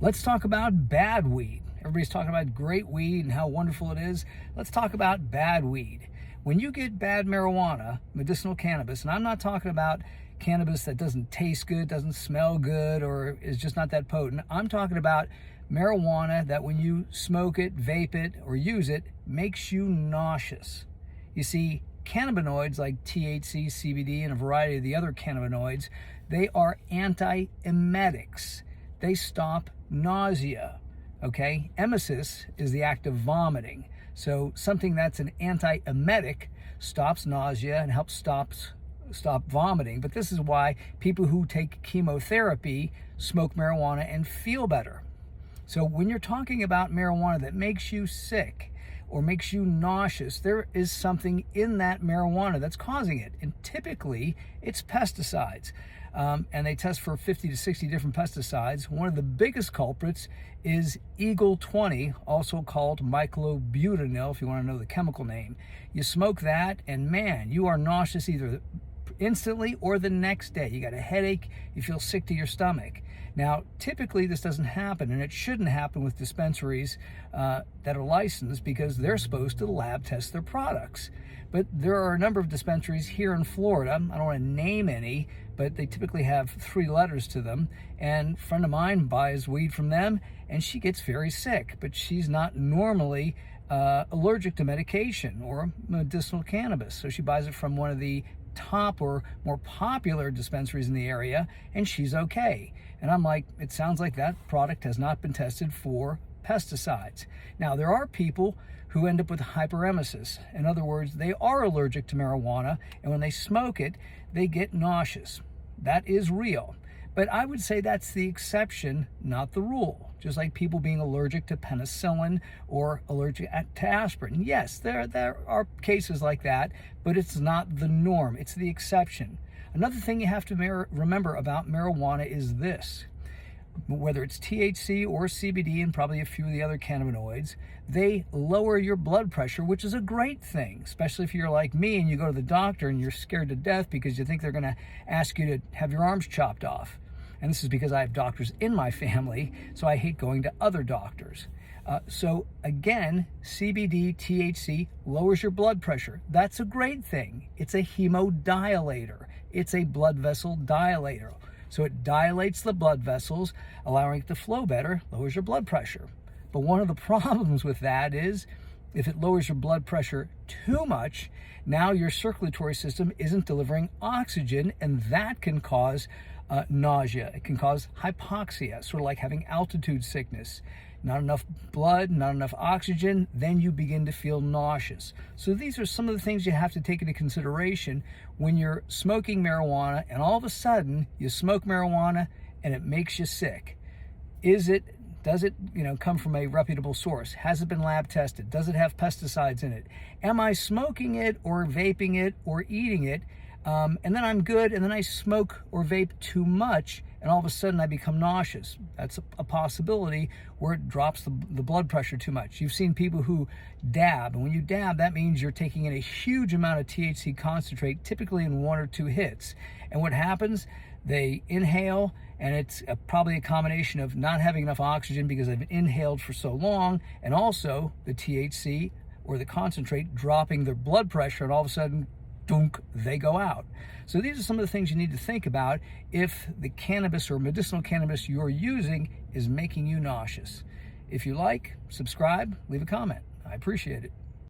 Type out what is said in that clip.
Let's talk about bad weed. Everybody's talking about great weed and how wonderful it is. Let's talk about bad weed. When you get bad marijuana, medicinal cannabis, and I'm not talking about cannabis that doesn't taste good, doesn't smell good, or is just not that potent. I'm talking about marijuana that when you smoke it, vape it, or use it, makes you nauseous. You see, cannabinoids like THC, CBD, and a variety of the other cannabinoids, they are antiemetics. They stop nausea, okay? Emesis is the act of vomiting. So something that's an antiemetic stops nausea and helps stop vomiting. But this is why people who take chemotherapy smoke marijuana and feel better. So when you're talking about marijuana that makes you sick or makes you nauseous, there is something in that marijuana that's causing it. And typically it's pesticides. And they test for 50 to 60 different pesticides. One of the biggest culprits is Eagle 20, also called myclobutanil, if you want to know the chemical name. You smoke that, and man, you are nauseous either instantly or the next day. You got a headache, you feel sick to your stomach. Now, typically this doesn't happen, and it shouldn't happen with dispensaries that are licensed because they're supposed to lab test their products. But there are a number of dispensaries here in Florida, I don't want to name any, but they typically have 3 letters to them. And a friend of mine buys weed from them, and she gets very sick, but she's not normally allergic to medication or medicinal cannabis. So she buys it from one of the top or more popular dispensaries in the area, and she's okay. And I'm like, it sounds like that product has not been tested for pesticides. Now, there are people who end up with hyperemesis. In other words, they are allergic to marijuana, and when they smoke it, they get nauseous. That is real. But I would say that's the exception, not the rule. Just like people being allergic to penicillin or allergic to aspirin. Yes, there are cases like that, but it's not the norm. It's the exception. Another thing you have to remember about marijuana is this. Whether it's THC or CBD and probably a few of the other cannabinoids, they lower your blood pressure, which is a great thing, especially if you're like me and you go to the doctor and you're scared to death because you think they're going to ask you to have your arms chopped off. And this is because I have doctors in my family, so I hate going to other doctors. So again, CBD, THC lowers your blood pressure. That's a great thing. It's a hemodilator. It's a blood vessel dilator. So it dilates the blood vessels, allowing it to flow better, lowers your blood pressure. But one of the problems with that is if it lowers your blood pressure too much, now your circulatory system isn't delivering oxygen, and that can cause nausea. It can cause hypoxia, sort of like having altitude sickness. Not enough blood, not enough oxygen, then you begin to feel nauseous. So these are some of the things you have to take into consideration when you're smoking marijuana, and all of a sudden you smoke marijuana and it makes you sick. Does it come from a reputable source? Has it been lab tested? Does it have pesticides in it? Am I smoking it or vaping it or eating it? And then I'm good, and then I smoke or vape too much, and all of a sudden I become nauseous. That's a possibility where it drops the blood pressure too much. You've seen people who dab, and when you dab, that means you're taking in a huge amount of THC concentrate, typically in 1 or 2 hits. And what happens? They inhale, and it's probably a combination of not having enough oxygen because they've inhaled for so long, and also the THC or the concentrate dropping their blood pressure, and all of a sudden, dunk, they go out. So these are some of the things you need to think about if the cannabis or medicinal cannabis you're using is making you nauseous. If you like, subscribe, leave a comment. I appreciate it.